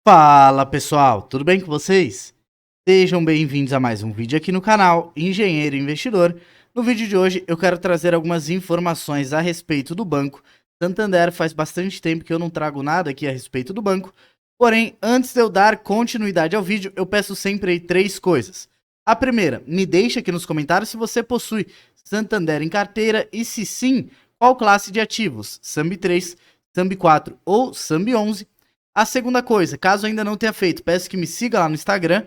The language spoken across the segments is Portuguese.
Fala pessoal, tudo bem com vocês? Sejam bem-vindos a mais um vídeo aqui no canal Engenheiro Investidor. No vídeo de hoje eu quero trazer algumas informações a respeito do Banco Santander. Faz bastante tempo que eu não trago nada aqui a respeito do banco. Porém, antes de eu dar continuidade ao vídeo, eu peço sempre aí 3 coisas. A primeira, me deixa aqui nos comentários se você possui Santander em carteira e se sim, qual classe de ativos, SAMB3, SAMB4 ou SAMB11. A segunda coisa, caso ainda não tenha feito, peço que me siga lá no Instagram,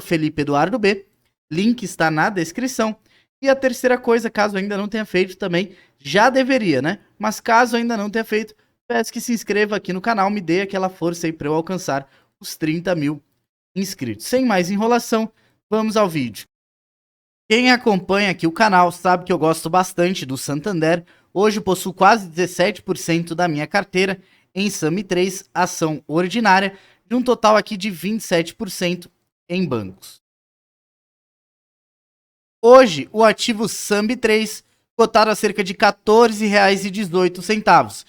@FelipeEduardoB, link está na descrição. E a terceira coisa, caso ainda não tenha feito também, já deveria, né? Mas caso ainda não tenha feito, peço que se inscreva aqui no canal, me dê aquela força aí para eu alcançar os 30 mil inscritos. Sem mais enrolação, vamos ao vídeo. Quem acompanha aqui o canal sabe que eu gosto bastante do Santander. Hoje possuo quase 17% da minha carteira em SAMB3, ação ordinária, de um total aqui de 27% em bancos. Hoje, o ativo SAMB3 cotado a cerca de R$ 14,18.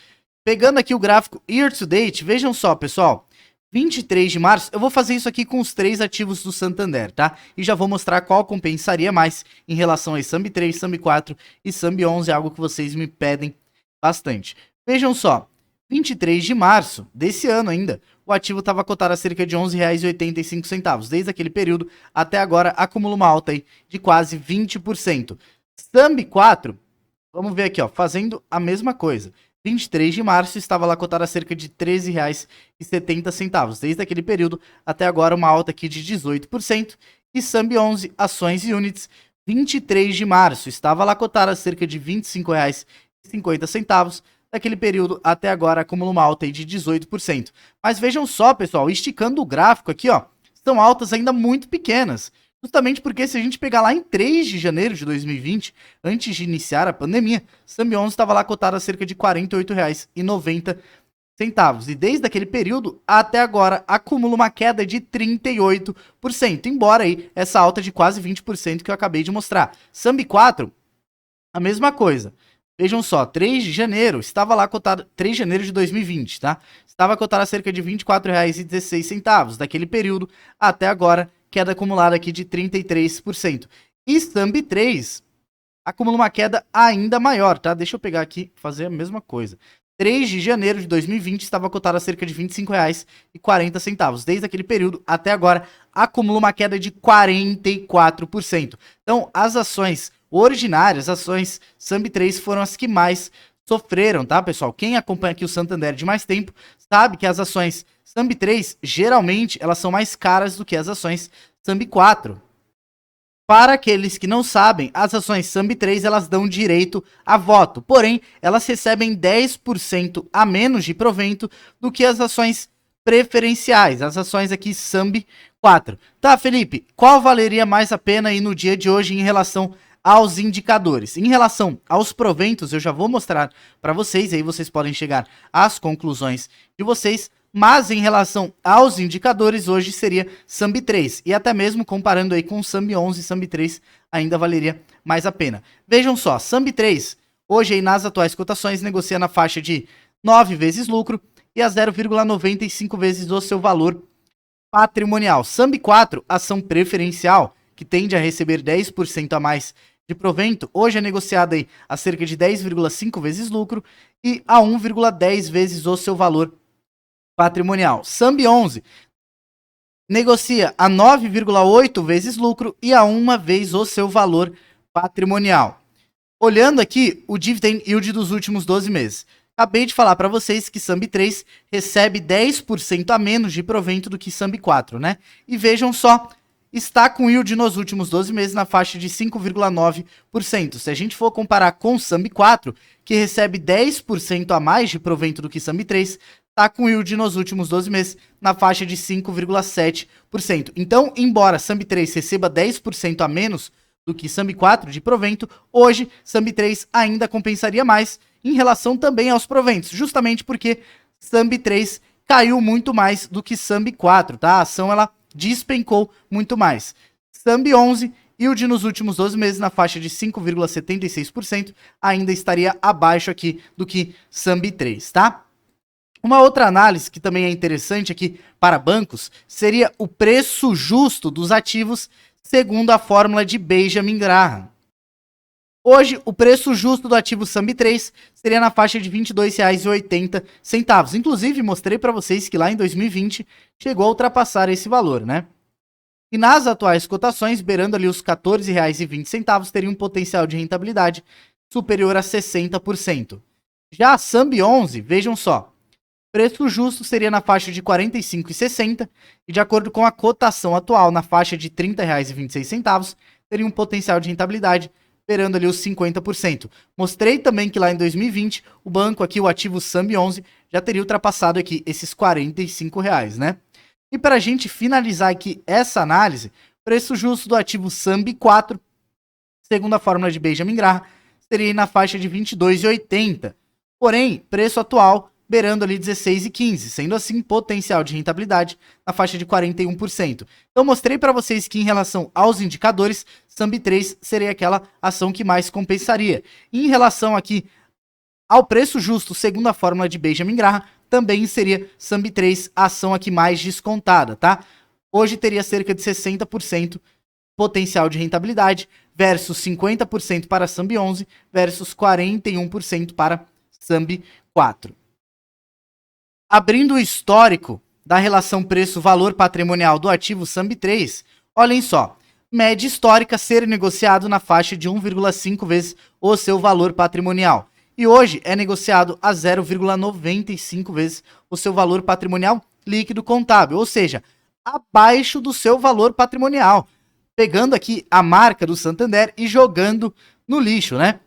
Pegando aqui o gráfico Year to Date, vejam só, pessoal. 23 de março, eu vou fazer isso aqui com os 3 ativos do Santander, tá? E já vou mostrar qual compensaria mais em relação a SAMB3, SAMB4 e SAMB11, algo que vocês me pedem bastante. Vejam só, 23 de março desse ano ainda, o ativo estava cotado a cerca de R$ 11,85. Desde aquele período até agora, acumula uma alta aí de quase 20%. SAMB4, vamos ver aqui, ó, fazendo a mesma coisa. 23 de março estava lá cotado a cerca de R$ 13,70. Desde aquele período até agora, uma alta aqui de 18%. E SAMB11, ações e units, 23 de março estava lá cotado a cerca de R$ 25,50. Daquele período até agora acumula uma alta aí de 18%. Mas vejam só, pessoal, esticando o gráfico aqui, ó, são altas ainda muito pequenas. Justamente porque se a gente pegar lá em 3 de janeiro de 2020, antes de iniciar a pandemia, SAMB11 estava lá cotado a cerca de R$ 48,90. E desde aquele período até agora acumula uma queda de 38%, embora aí essa alta de quase 20% que eu acabei de mostrar. SAMB4, a mesma coisa. Vejam só, 3 de janeiro estava lá cotado, 3 de janeiro de 2020, tá? Estava cotado a cerca de R$ 24,16. Daquele período até agora, queda acumulada aqui de 33%. E SAMB3 acumula uma queda ainda maior, tá? Deixa eu pegar aqui e fazer a mesma coisa. 3 de janeiro de 2020 estava cotado a cerca de R$ 25,40. Desde aquele período até agora, acumula uma queda de 44%. Então, as ações ordinárias, ações SAMB3 foram as que mais sofreram, tá, pessoal? Quem acompanha aqui o Santander de mais tempo sabe que as ações SAMB3, geralmente, elas são mais caras do que as ações SAMB4. Para aqueles que não sabem, as ações SAMB3 elas dão direito a voto, porém, elas recebem 10% a menos de provento do que as ações preferenciais, as ações aqui SAMB4. Tá, Felipe, qual valeria mais a pena aí no dia de hoje em relação aos indicadores? Em relação aos proventos, eu já vou mostrar para vocês, aí vocês podem chegar às conclusões de vocês. Mas em relação aos indicadores, hoje seria SAMB3. E até mesmo comparando aí com SAMB11 e SAMB3, ainda valeria mais a pena. Vejam só, SAMB3, hoje aí nas atuais cotações, negocia na faixa de 9 vezes lucro e a 0,95 vezes o seu valor patrimonial. SAMB4, ação preferencial, que tende a receber 10% a mais de provento, hoje é negociada aí a cerca de 10,5 vezes lucro e a 1,10 vezes o seu valor patrimonial. SAMB11 negocia a 9,8 vezes lucro e a 1 vez o seu valor patrimonial. Olhando aqui o dividend yield dos últimos 12 meses. Acabei de falar para vocês que SAMB3 recebe 10% a menos de provento do que SAMB4, né? E vejam só, está com yield nos últimos 12 meses na faixa de 5,9%. Se a gente for comparar com SAMB4, que recebe 10% a mais de provento do que SAMB3, está com yield nos últimos 12 meses na faixa de 5,7%. Então, embora SAMB3 receba 10% a menos do que SAMB4 de provento, hoje SAMB3 ainda compensaria mais em relação também aos proventos, justamente porque SAMB3 caiu muito mais do que SAMB4, tá? A ação ela despencou muito mais. SAMB11, yield nos últimos 12 meses na faixa de 5,76%, ainda estaria abaixo aqui do que SAMB3, tá? Uma outra análise que também é interessante aqui para bancos seria o preço justo dos ativos segundo a fórmula de Benjamin Graham. Hoje, o preço justo do ativo SAMB3 seria na faixa de R$ 22,80. Inclusive, mostrei para vocês que lá em 2020 chegou a ultrapassar esse valor, né? E nas atuais cotações, beirando ali os R$ 14,20, teria um potencial de rentabilidade superior a 60%. Já a SAMB11, vejam só, preço justo seria na faixa de R$ 45,60 e de acordo com a cotação atual, na faixa de R$ 30,26, teria um potencial de rentabilidade beirando ali os 50%. Mostrei também que lá em 2020, o banco aqui, o ativo SAMB11, já teria ultrapassado aqui esses R$ 45, né? E para a gente finalizar aqui essa análise, preço justo do ativo SAMB4, segundo a fórmula de Benjamin Graham, seria na faixa de R$ 22,80. Porém, preço atual beirando ali 16,15, sendo assim potencial de rentabilidade na faixa de 41%. Então mostrei para vocês que em relação aos indicadores, SAMB3 seria aquela ação que mais compensaria. E em relação aqui ao preço justo, segundo a fórmula de Benjamin Graham, também seria SAMB3 a ação aqui mais descontada, tá? Hoje teria cerca de 60% potencial de rentabilidade versus 50% para SAMB11 versus 41% para SAMB4. Abrindo o histórico da relação preço-valor patrimonial do ativo SAMB3, olhem só, média histórica ser negociado na faixa de 1,5 vezes o seu valor patrimonial. E hoje é negociado a 0,95 vezes o seu valor patrimonial líquido contábil, ou seja, abaixo do seu valor patrimonial. Pegando aqui a marca do Santander e jogando no lixo, né?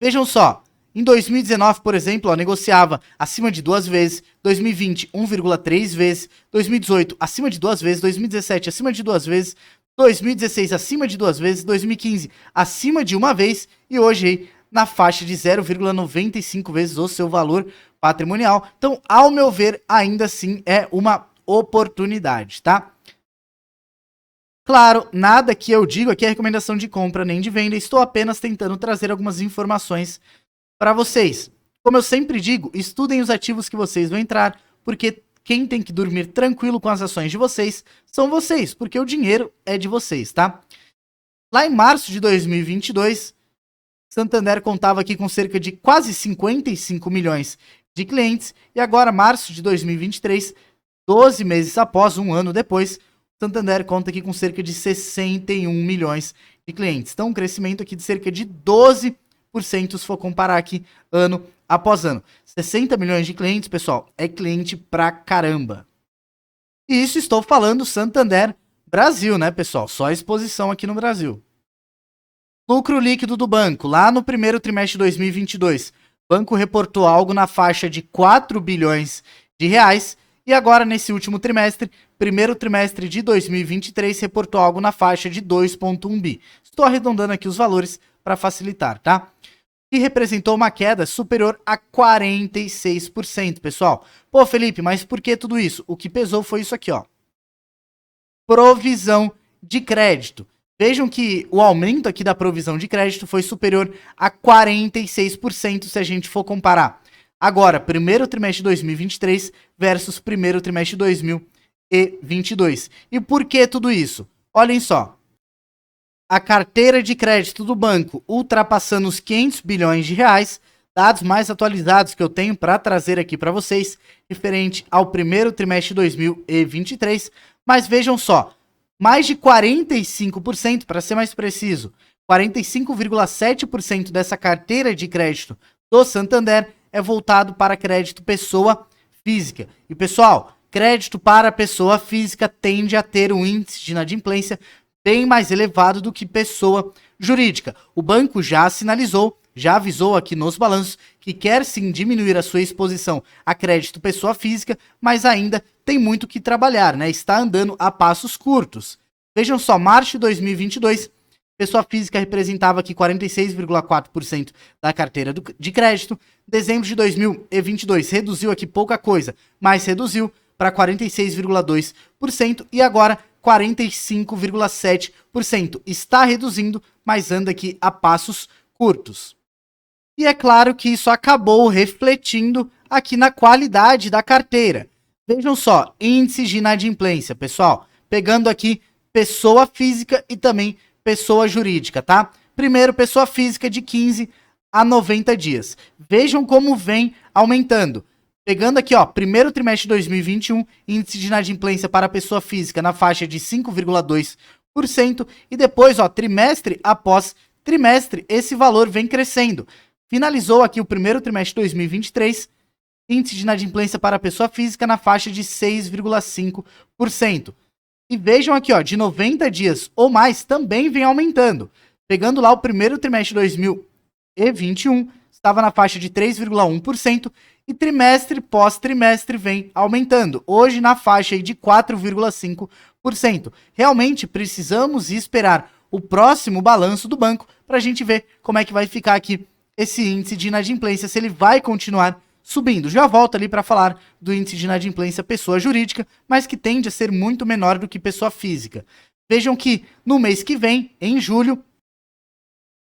Vejam só. Em 2019, por exemplo, negociava acima de 2 vezes, 2020, 1,3 vezes, 2018, acima de 2 vezes, 2017, acima de 2 vezes, 2016, acima de 2 vezes, 2015, acima de 1 vez e hoje na faixa de 0,95 vezes o seu valor patrimonial. Então, ao meu ver, ainda assim é uma oportunidade, tá? Claro, nada que eu digo aqui é recomendação de compra nem de venda, estou apenas tentando trazer algumas informações para vocês. Como eu sempre digo, estudem os ativos que vocês vão entrar, porque quem tem que dormir tranquilo com as ações de vocês são vocês, porque o dinheiro é de vocês, tá? Lá em março de 2022, Santander contava aqui com cerca de quase 55 milhões de clientes e agora, março de 2023, 12 meses após, um ano depois, Santander conta aqui com cerca de 61 milhões de clientes. Então, um crescimento aqui de cerca de 12%, se for comparar aqui ano após ano. 60 milhões de clientes, pessoal, é cliente pra caramba. E isso estou falando Santander Brasil, né, pessoal? Só exposição aqui no Brasil. Lucro líquido do banco. Lá no primeiro trimestre de 2022, o banco reportou algo na faixa de 4 bilhões de reais. E agora, nesse último trimestre, primeiro trimestre de 2023, reportou algo na faixa de 2,1 bi. Estou arredondando aqui os valores para facilitar, tá? E representou uma queda superior a 46%, pessoal. Pô, Felipe, mas por que tudo isso? O que pesou foi isso aqui, ó. Provisão de crédito. Vejam que o aumento aqui da provisão de crédito foi superior a 46% se a gente for comparar. Agora, primeiro trimestre de 2023 versus primeiro trimestre de 2022. E por que tudo isso? Olhem só. A carteira de crédito do banco ultrapassando os 500 bilhões de reais, dados mais atualizados que eu tenho para trazer aqui para vocês, referente ao primeiro trimestre de 2023, mas vejam só, mais de 45%, para ser mais preciso, 45,7% dessa carteira de crédito do Santander é voltado para crédito pessoa física. E pessoal, crédito para pessoa física tende a ter um índice de inadimplência bem mais elevado do que pessoa jurídica. O banco já sinalizou, já avisou aqui nos balanços que quer sim diminuir a sua exposição a crédito pessoa física, mas ainda tem muito que trabalhar, né? Está andando a passos curtos. Vejam só, março de 2022, pessoa física representava aqui 46,4% da carteira de crédito. Dezembro de 2022 reduziu aqui pouca coisa, mas reduziu para 46,2% e agora 45,7%. Está reduzindo, mas anda aqui a passos curtos. E é claro que isso acabou refletindo aqui na qualidade da carteira. Vejam só, índice de inadimplência, pessoal. Pegando aqui pessoa física e também pessoa jurídica, tá? Primeiro, pessoa física de 15 a 90 dias. Vejam como vem aumentando. Pegando aqui, ó, primeiro trimestre de 2021, índice de inadimplência para pessoa física na faixa de 5,2%. E depois, ó, trimestre após trimestre, esse valor vem crescendo. Finalizou aqui o primeiro trimestre de 2023, índice de inadimplência para pessoa física na faixa de 6,5%. E vejam aqui, ó, de 90 dias ou mais também vem aumentando. Pegando lá o primeiro trimestre de 2021, estava na faixa de 3,1% e trimestre pós trimestre vem aumentando. Hoje na faixa aí de 4,5%. Realmente precisamos esperar o próximo balanço do banco para a gente ver como é que vai ficar aqui esse índice de inadimplência, se ele vai continuar subindo. Já volto ali para falar do índice de inadimplência pessoa jurídica, mas que tende a ser muito menor do que pessoa física. Vejam que no mês que vem, em julho,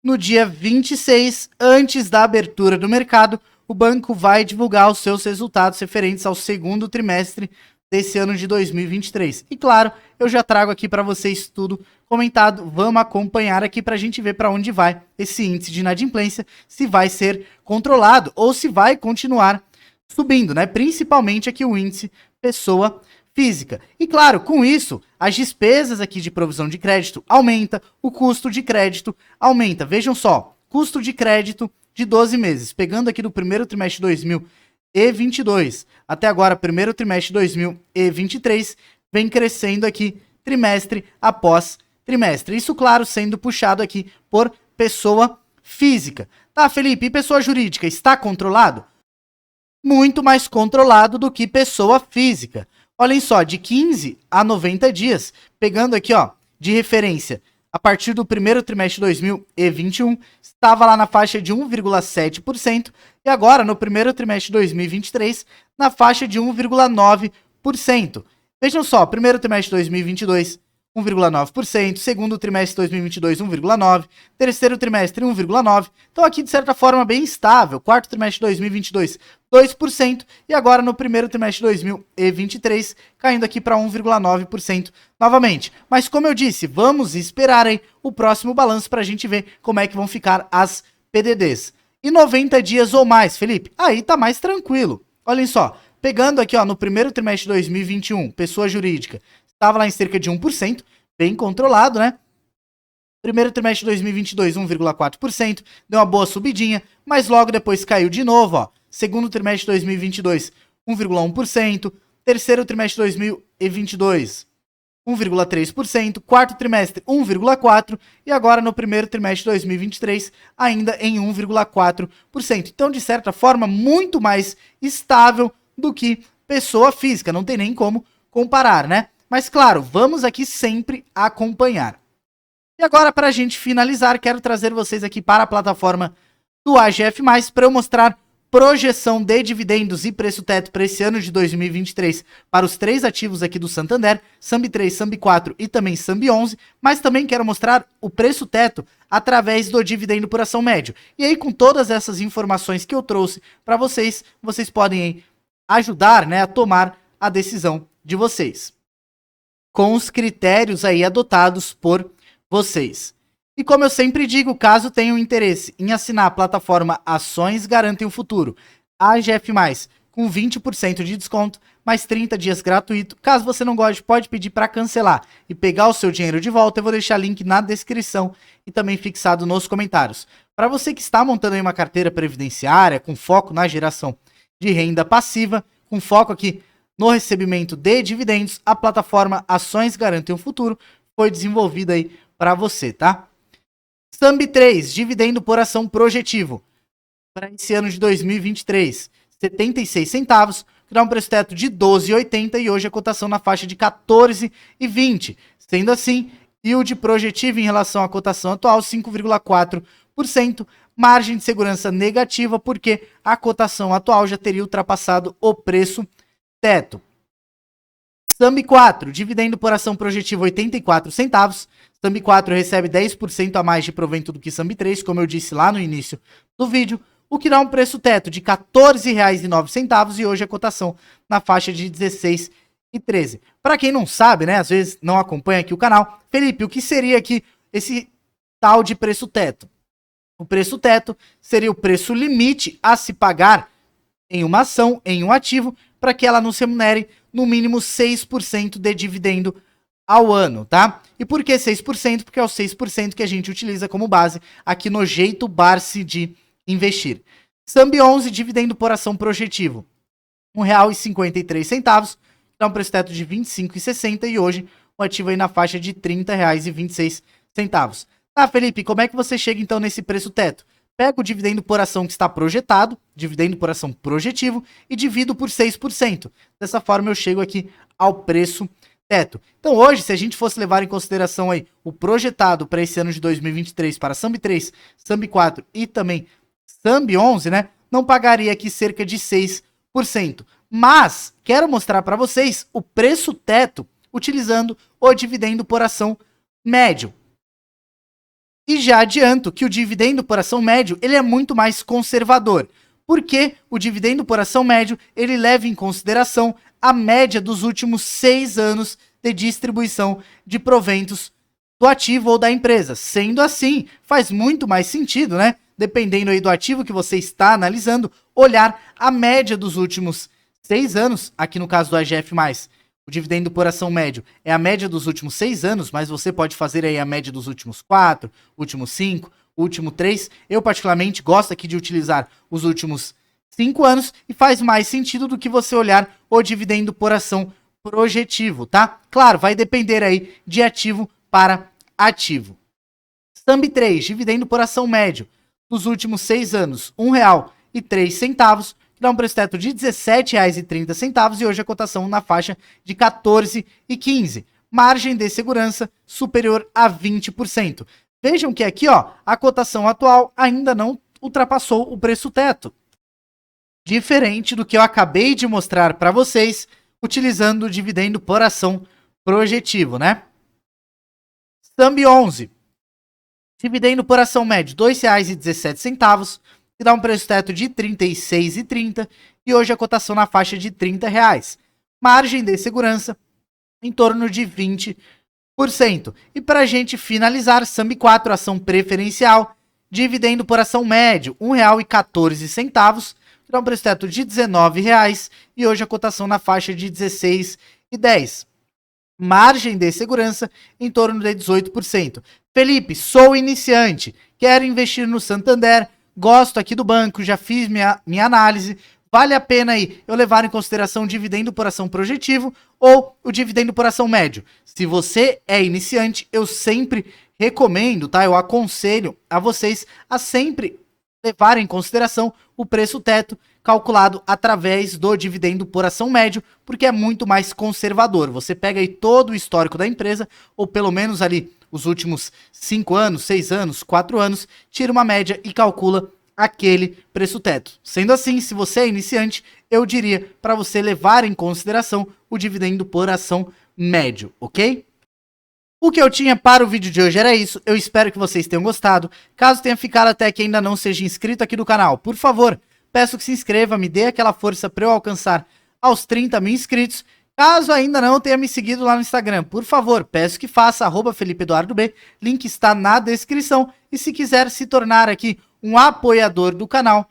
no dia 26, antes da abertura do mercado, o banco vai divulgar os seus resultados referentes ao segundo trimestre desse ano de 2023. E claro, eu já trago aqui para vocês tudo comentado. Vamos acompanhar aqui para a gente ver para onde vai esse índice de inadimplência, se vai ser controlado ou se vai continuar subindo, né? Principalmente aqui o índice pessoa física. E claro, com isso, as despesas aqui de provisão de crédito aumenta, o custo de crédito aumenta. Vejam só, custo de crédito de 12 meses, pegando aqui do primeiro trimestre de 2022 até agora, primeiro trimestre de 2023, vem crescendo aqui trimestre após trimestre. Isso, claro, sendo puxado aqui por pessoa física. Tá, Felipe, e pessoa jurídica está controlado? Muito mais controlado do que pessoa física. Olhem só, de 15 a 90 dias, pegando aqui, ó, de referência, a partir do primeiro trimestre de 2021, estava lá na faixa de 1,7% e agora, no primeiro trimestre de 2023, na faixa de 1,9%. Vejam só, primeiro trimestre de 2022, 1,9%, segundo trimestre de 2022, 1,9%, terceiro trimestre, 1,9%. Então aqui, de certa forma, bem estável. Quarto trimestre de 2022, 2%, e agora no primeiro trimestre de 2023, caindo aqui para 1,9% novamente. Mas como eu disse, vamos esperar aí o próximo balanço para a gente ver como é que vão ficar as PDDs. E 90 dias ou mais, Felipe? Aí tá mais tranquilo. Olhem só, pegando aqui, ó, no primeiro trimestre de 2021, pessoa jurídica, estava lá em cerca de 1%, bem controlado, né? Primeiro trimestre de 2022, 1,4%, deu uma boa subidinha, mas logo depois caiu de novo, ó. Segundo trimestre de 2022, 1,1%, terceiro trimestre de 2022, 1,3%, quarto trimestre, 1,4%, e agora no primeiro trimestre de 2023, ainda em 1,4%. Então, de certa forma, muito mais estável do que pessoa física, não tem nem como comparar, né? Mas claro, vamos aqui sempre acompanhar. E agora, para a gente finalizar, quero trazer vocês aqui para a plataforma do AGF+, para eu mostrar projeção de dividendos e preço teto para esse ano de 2023 para os três ativos aqui do Santander, SAMB 3, SAMB 4 e também SAMB 11, mas também quero mostrar o preço teto através do dividendo por ação médio. E aí, com todas essas informações que eu trouxe para vocês, vocês podem aí ajudar, né, a tomar a decisão de vocês, com os critérios aí adotados por vocês. E como eu sempre digo, caso tenham interesse em assinar a plataforma Ações Garantem o Futuro, AGF+, com 20% de desconto, mais 30 dias gratuito. Caso você não goste, pode pedir para cancelar e pegar o seu dinheiro de volta. Eu vou deixar link na descrição e também fixado nos comentários. Para você que está montando aí uma carteira previdenciária com foco na geração de renda passiva, com foco aqui no recebimento de dividendos, a plataforma Ações Garantem o Futuro foi desenvolvida aí para você, tá? SAMB 3, dividendo por ação projetivo, para esse ano de 2023, 76 centavos, que dá um preço teto de 12,80 e hoje a cotação na faixa de 14,20. Sendo assim, yield projetivo em relação à cotação atual, 5,4%, margem de segurança negativa, porque a cotação atual já teria ultrapassado o preço teto. SAMB 4, dividendo por ação projetivo 84 centavos. SAMB 4 recebe 10% a mais de provento do que SAMB 3, como eu disse lá no início do vídeo. o que dá um preço teto de R$ 14,09 e hoje a cotação na faixa de 16,13. Para quem não sabe, né, às vezes não acompanha aqui o canal, Felipe, o que seria aqui esse tal de preço teto? O preço teto seria o preço limite a se pagar em uma ação, em um ativo, para que ela nos remunere no mínimo 6% de dividendo ao ano, tá? E por que 6%? Porque é o 6% que a gente utiliza como base aqui no Jeito Barsi de investir. Sambi 11, dividendo por ação projetivo, R$ 1,53, dá um preço teto de R$ 25,60 e hoje o ativo aí na faixa de R$ 30,26. Tá, Felipe, como é que você chega então nesse preço teto? Pega o dividendo por ação que está projetado, dividendo por ação projetivo, e divido por 6%. Dessa forma eu chego aqui ao preço teto. Então hoje, se a gente fosse levar em consideração aí o projetado para esse ano de 2023 para Sambi 3, Sambi 4 e também Sambi 11, né, não pagaria aqui cerca de 6%. Mas quero mostrar para vocês o preço teto utilizando o dividendo por ação médio. E já adianto que o dividendo por ação médio ele é muito mais conservador, porque o dividendo por ação médio ele leva em consideração a média dos últimos 6 anos de distribuição de proventos do ativo ou da empresa. Sendo assim, faz muito mais sentido, né? Dependendo aí do ativo que você está analisando, olhar a média dos últimos 6 anos, aqui no caso do AGF+, o dividendo por ação médio é a média dos últimos 6 anos, mas você pode fazer aí a média dos últimos 4, últimos 5, último 3. Eu particularmente gosto aqui de utilizar os últimos 5 anos e faz mais sentido do que você olhar o dividendo por ação projetivo, tá? Claro, vai depender aí de ativo para ativo. Sambi 3, dividendo por ação médio nos últimos 6 anos, R$ 1,03, dá um preço teto de R$ 17,30 e hoje a cotação na faixa de 14,15. Margem de segurança superior a 20%. Vejam que aqui, ó, a cotação atual ainda não ultrapassou o preço teto. Diferente do que eu acabei de mostrar para vocês, utilizando o dividendo por ação projetivo, né? Sambi 11. Dividendo por ação médio, R$ 2,17, que dá um preço teto de R$ 36,30 e hoje a cotação na faixa de R$ 30. Margem de segurança em torno de 20%. E para a gente finalizar, Sambi 4, ação preferencial, dividendo por ação médio, R$ 1,14, que dá um preço teto de R$ 19 e hoje a cotação na faixa de R$ 16,10. Margem de segurança em torno de 18%. Felipe, sou iniciante, quero investir no Santander, gosto aqui do banco, já fiz minha análise, vale a pena aí eu levar em consideração o dividendo por ação projetivo ou o dividendo por ação médio? Se você é iniciante, eu sempre recomendo, tá? Eu aconselho a vocês a sempre levar em consideração o preço teto calculado através do dividendo por ação médio, porque é muito mais conservador. Você pega aí todo o histórico da empresa, ou pelo menos ali os últimos 5 anos, 6 anos, 4 anos, tira uma média e calcula aquele preço teto. Sendo assim, se você é iniciante, eu diria para você levar em consideração o dividendo por ação médio, ok? O que eu tinha para o vídeo de hoje era isso, eu espero que vocês tenham gostado. Caso tenha ficado até aqui e ainda não seja inscrito aqui no canal, por favor, peço que se inscreva, me dê aquela força para eu alcançar aos 30 mil inscritos. Caso ainda não tenha me seguido lá no Instagram, por favor, peço que faça, @FelipeEduardoB, link está na descrição. E se quiser se tornar aqui um apoiador do canal,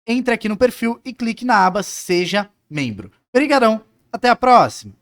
entre aqui no perfil e clique na aba Seja Membro. Obrigadão, até a próxima!